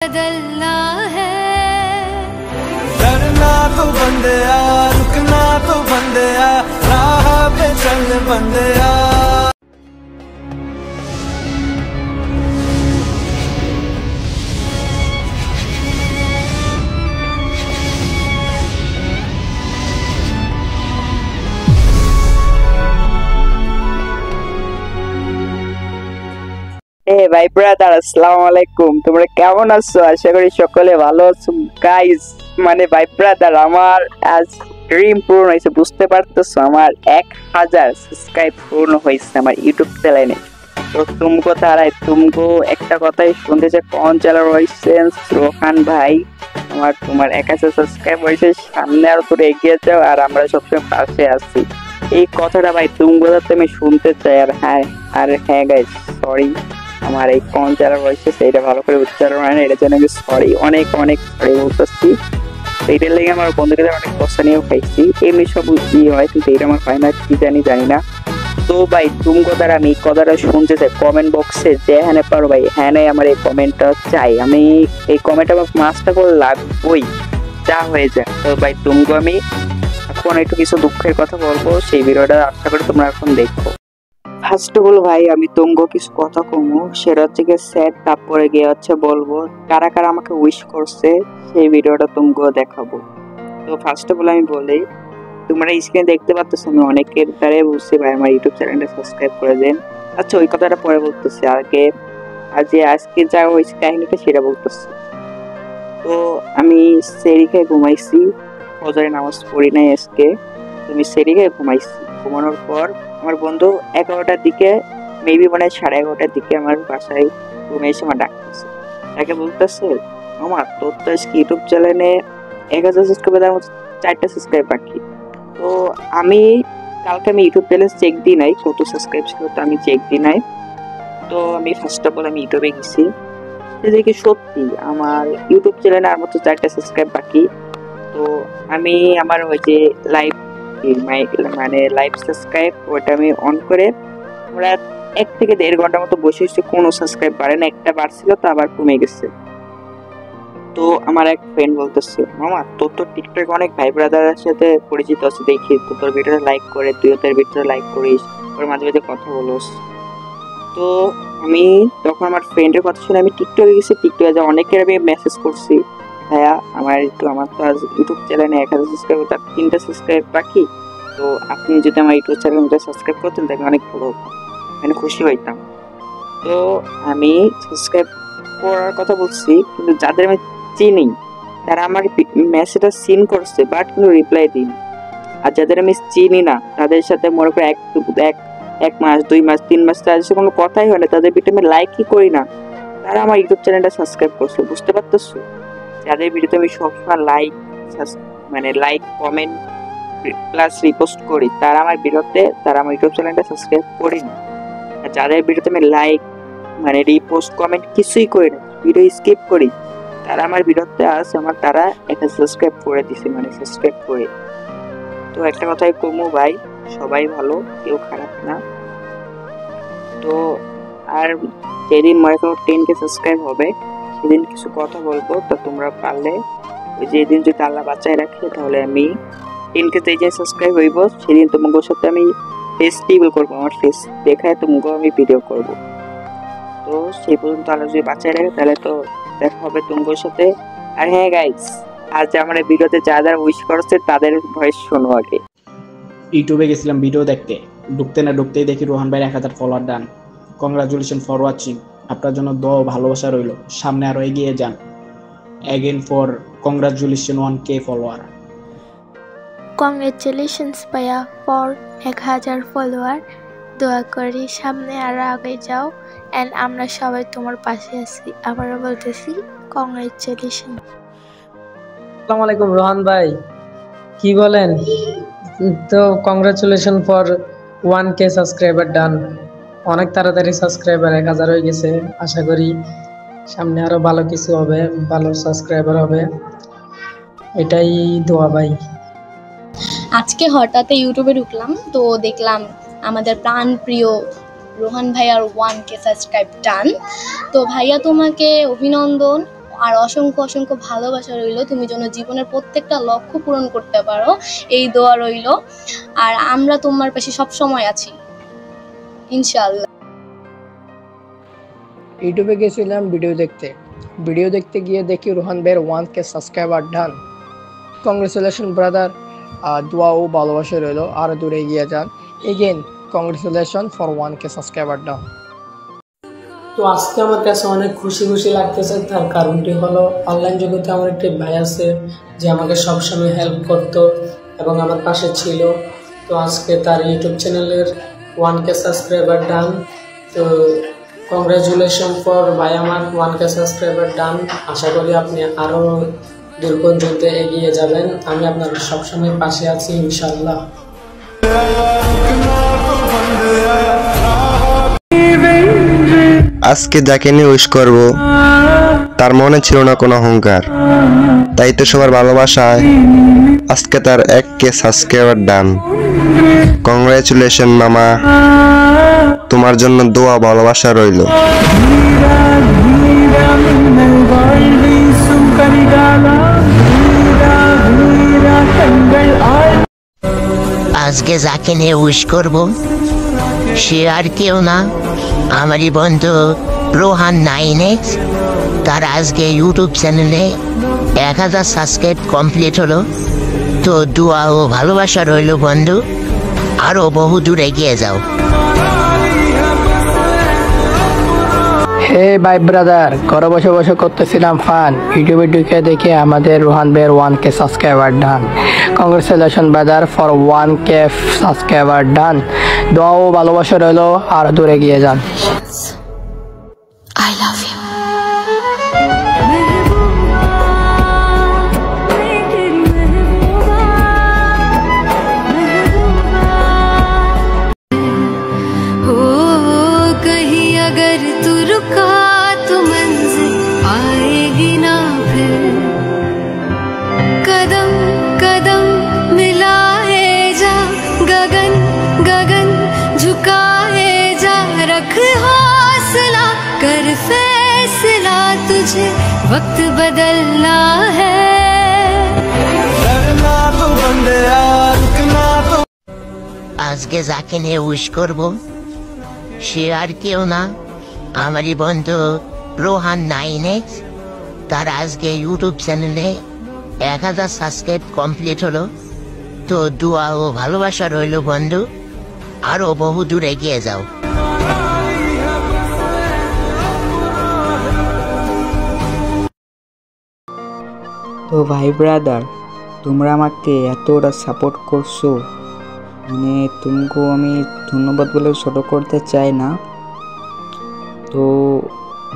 बदलना है डरना तो बंदया रुकना तो बंदया राह पे चल बंदया। ভাই ব্রাদার আসসালামু আলাইকুম, তোমরা কেমন আছো? আশা করি সকলে ভালো আছো গাইস। মানে ভাই ব্রাদার আমার আজ ড্রিম পূরণ হয়েছে, বুঝতে পারতেছো? আমার 1000 সাবস্ক্রাইব পূর্ণ হয়েছে আমার ইউটিউব চ্যানেলে। তো তুমকো তারাই তুমকো একটা কথাই শুনতে চাই, কোন চ্যানেল হয়েছে রোহান ভাই আমার, তোমার 1000 সাবস্ক্রাইব হয়েছে, সামনে আরো তোর এগিয়ে যাও আর আমরা সবসময় পাশে আছি। এই কথাটা ভাই তুমকো আমি শুনতে চাই। আর হ্যাঁ গাইস, সরি আমার এই কোন চ্যানেল রয়েছে সেইটা ভালো করে উচ্চারণ হয় না, এটার জন্য আমি সরি, অনেক অনেক সরি বলতেছি। এইটার লেগে আমার বন্ধুদের অনেক কষ্ট নিয়েও খাইছি, এমনি সব কি হয় কিন্তু এটা আমার হয় না, কি জানি না। তো ভাই তুমি কথাটা আমি কথাটা শুনতে চাই, কমেন্ট বক্সে যে হ্যাঁ পারো ভাই, হ্যাঁ নাই আমার এই কমেন্টটা চাই, আমি এই কমেন্ট আমার মাছটা করে লাগবই যা হয়ে যায়। তো ভাই তুমি আমি এখন একটু কিছু দুঃখের কথা বলবো, সেই ভিডিওটা আশা করি তোমরা এখন দেখো। ফার্স্ট অফ অল ভাই আমি তুমগো কিছু কথা কমু, সেটা থেকে সেট, তারপরে গিয়ে হচ্ছে বলবো কারা কারা আমাকে উইশ করছে সেই ভিডিওটা তুমগো দেখাবো। তো ফার্স্ট অফ অল আমি বলি, তোমরা স্ক্রিনে দেখতে পাচ্ছ আমি অনেকের দ্বারা বুঝছি ভাই আমার ইউটিউব চ্যানেলটা সাবস্ক্রাইব করে দেন। আচ্ছা ওই কথাটা পরে বলতেছি, আগে আজকে যা হয়েছে কাহিনীটা সেটা বলতেছি। তো আমি সেরি খেয়ে ঘুমাইছি, ফজরের নামাজ পড়ি নাই আজকে, তুমি সেরি খেয়ে ঘুমাইছি। ঘুমানোর পর আমার বন্ধু 11টার দিকে মেবি মানে 11:30টার দিকে আমার বাসায় রুমে এসে আমার ডাকতেছে, তাকে বলতেছে আমার তোর তো আজকে ইউটিউব চ্যানেলে 1000 সাবস্ক্রাইবার মতো 4টা সাবস্ক্রাইব বাকি। তো আমি কালকে আমি ইউটিউব চ্যানেল চেক দিই নাই কত সাবস্ক্রাইব ছিল, তো আমি চেক দিই নাই। তো আমি ফার্স্ট অফ অল আমি ইউটিউবে গেছি, দেখি সত্যি আমার ইউটিউব চ্যানেলে আর মতো 4টা সাবস্ক্রাইব বাকি। তো আমি আমার ওই যে লাইভ মানে লাইভ সাবস্ক্রাইব ওটা আমি অন করে ওরা 1 থেকে 1.5 ঘন্টা মতো বসে এসে কোনো সাবস্ক্রাইব বাড়ে না, একটা বাড়ছিল তো আবার কমে গেছে। তো আমার এক ফ্রেন্ড বলতেছে মামা তোর তো টিকটকে অনেক ভাই ব্রাদারের সাথে পরিচিত আছে, দেখি তো তোর ভিডিওটা লাইক করে, তুইও তোর ভিডিওটা লাইক করিস, ওর মাঝে মাঝে কথা বলোস। তো আমি তখন আমার ফ্রেন্ডের কথা শুনে আমি টিকটকে গেছি, টিকটকে যা অনেকের আমি মেসেজ করছি ভাইয়া আমার তো আজ ইউটিউব চ্যানেলে 1000 সাবস্ক্রাইব, তার 3টা সাবস্ক্রাইব বাকি, তো আপনি যদি আমার ইউটিউব চ্যানেলটা সাবস্ক্রাইব করতেন তাহলে অনেক ভালো হতো, মানে খুশি হইতাম। তো আমি সাবস্ক্রাইব করার কথা বলছি, কিন্তু যাদের আমি চিনি তারা আমার মেসেজটা সিন করছে বাট কিন্তু রিপ্লাই দিইনি। আর যাদের আমি চিনি না তাদের সাথে মনে করে এক মাস 2 মাস 3 মাস তাদের সাথে কোনো কথাই হয় না, তাদের ভিডিও আমি লাইকই করি না, তারা আমার ইউটিউব চ্যানেলটা সাবস্ক্রাইব করছে, বুঝতে পারতেছো? যাদের ভিডিওতে আমি সবসময় লাইক কমেন্ট প্লাস রিপোস্ট করি তারা আমার ইউটিউব চ্যানেলটা সাবস্ক্রাইব করিনি। আর যাদের ভিডিওতে আমি লাইক মানে রিপোস্ট কমেন্ট কিছুই করি না, ভিডিও স্কিপ করি, তারা আমার ভিডিওতে আছে আমার তারা একটা সাবস্ক্রাইব করে দিছে, মানে সাবস্ক্রাইব করে। তো একটা কথাই কমু ভাই, সবাই ভালো, কেউ খারাপ না। তো আর যেদিন মনে করো 10K সাবস্ক্রাইব হবে সেদিন কিছু কথা বলবো, তো তোমরা পারলে ওই যেদিন যদি আল্লাহ বাঁচায় রাখে তাহলে আমি 10K যে সাবস্ক্রাইব হইব সেদিন তোমাদের সাথে আমি ফেস্টিভ্যাল করবো, আমার ফেস দেখায় তোমাকে আমি ভিডিও করব। তো সেই পর্যন্ত আল্লাহ যদি বাঁচায় রাখে তাহলে তো দেখা হবে তোমাদের সাথে। আর হ্যাঁ গাইস, আজ আমার ভিডিওতে যারা উইশ করছে তাদের ভয়েস শোনো আগে। ইউটিউবে গেছিলাম ভিডিও দেখতে, ঢুকতে না ঢুকতেই দেখি রোহান ভাইয়ের 1000 follower done. Congratulation for watching, আপনার জন্য দোয়া ভালোবাসা রইল, সামনে আরো এগিয়ে যান। Again for congratulation 1K follower. Congratulations ভাইয়া ফর 1000 ফলোয়ার, দোয়া করি সামনে আরো আগে যাও অ্যান্ড আমরা সবাই তোমার পাশে আছি। আবারও বলতেছি কংগ্রেচুলেশন। আসসালামু আলাইকুম রোহান ভাই, কি বলেন? তো কংগ্রাচুলেশন ফর 1K সাবস্ক্রাইবার ডান, অনেক তাড়াতাড়ি সাবস্ক্রাইবার 1000 হয়ে গেছে, আশা করি সামনে আরো ভালো কিছু হবে, ভালো সাবস্ক্রাইবার হবে, এটাই দোয়া ভাই। আজকে হঠাৎ ইউটিউবে ঢুকলাম, তো দেখলাম আমাদের প্রাণ প্রিয় রোহান ভাইয়ার 1K সাবস্ক্রাইব ডান। তো ভাইয়া তোমাকে অভিনন্দন, আর অসংখ্য অসংখ্য ভালোবাসা রইলো, তুমি যেন জীবনের প্রত্যেকটা লক্ষ্য পূরণ করতে পারো, এই দোয়া রইলো। আর আমরা তোমার পাশে সব সময় আছি ইনশাআল্লাহ। ইউটিউবে গেছিলাম ভিডিও দেখতে গিয়ে দেখি রোহান ভাইয়ের 1K subscriber done. Congratulation brother, দোয়া ও ভালোবাসা রইলো, আরো দূরে এগিয়ে যান। Again congratulation for 1K subscriber done. তো আজকে আমার কাছে অনেক খুশি লাগতেছে, তার কারণটি হলো অনলাইন জগতে আমার একটি ভাই আছে যে আমাকে সবসময় হেল্প করতো এবং আমার পাশে ছিল। তো আজকে তার ইউটিউব চ্যানেলের 1K সাবস্ক্রাইবার ডান। তো কংগ্রেচুলেশন ফর ভাই আমার 1K সাবস্ক্রাইবার ডান। আশা করি আপনি আরও দূর পর্যন্ত এগিয়ে যাবেন, আমি আপনার সবসময় পাশে আছি ইনশাআল্লাহ। আজকে যাকে নিয়ে উইশ করব তার মনে ছিল না কোনো অহংকার, তাই তো সবার ভালোবাসায় আজকে তার 1K সাবস্ক্রাইবার ডান। কংগ্রেচুলেশন মামা, তোমার জন্য দোয়া ভালোবাসা রইল। আজকে যাকে নিয়ে উইশ করব সে আর কেউ না, আমারই বন্ধু রোহান 9X। তার আজকে ইউটিউব চ্যানেলে 1000 সাবস্ক্রাইব কমপ্লিট হলো। তো দোয়া ও ভালোবাসা রইল বন্ধু, আরো বহু দূর এগিয়ে যাও। হে ভাই ব্রাদার, ঘরে বসে বসে করতেছিলাম ফান, ইউটিউবে ঢুকে দেখে আমাদের রোহান ভাইয়ের 1K subscriber done. Congratulation brother for 1K subscriber done. দোয়া ও ভালোবাসা রইল, আর দূরে গিয়ে যান। I love you. अगर तू रुका तो मंजिल आएगी ना फिर, कदम कदम मिलाए जा, गगन गगन झुकाए जा, रख हौसला कर फैसला, तुझे वक्त बदलना है। আজকে যাকে নিয়ে উইশ করব সে আর কেউ না, আমারই বন্ধু রোহান 9X। তার আজকে ইউটিউব চ্যানেলে 1000 সাবস্ক্রাইব কমপ্লিট হলো। তো দোয়া ও ভালোবাসা রইল বন্ধু, আরো বহু দূর এগিয়ে যাও। তো ভাই ব্রাদার, তোমরা আমাকে এতটা সাপোর্ট করছো, মানে তোমাকেও আমি ধন্যবাদ বলে ছোট করতে চাই না। তো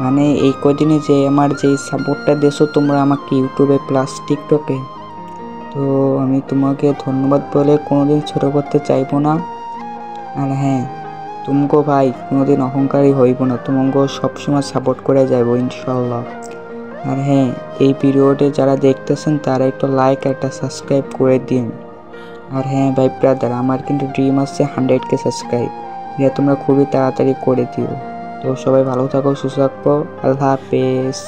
মানে এই কদিনে যে আমার যে সাপোর্টটা দিয়েছো তোমরা আমাকে ইউটিউবে প্লাস টিকটকে, তো আমি তোমাকে ধন্যবাদ বলে কোনোদিন ছোট করতে চাইবো না। আর হ্যাঁ, তোমাকেও ভাই কোনোদিন অহংকারী হইব না, তোমাকেও সবসময় সাপোর্ট করে যাইব ইনশাল্লাহ। আর হ্যাঁ, এই ভিডিওটি যারা দেখতেছেন তারা একটু লাইক একটা সাবস্ক্রাইব করে দিন। আর হ্যাঁ ভাই ব্রাদার, আমার কিন্তু ড্রিম আছে 100K সাবস্ক্রাইব, এটা তোমরা খুবই তাড়াতাড়ি করে দিও। তো সবাই ভালো থাকো, সুস্থ থাকো, আল্লাহ হাফেজ।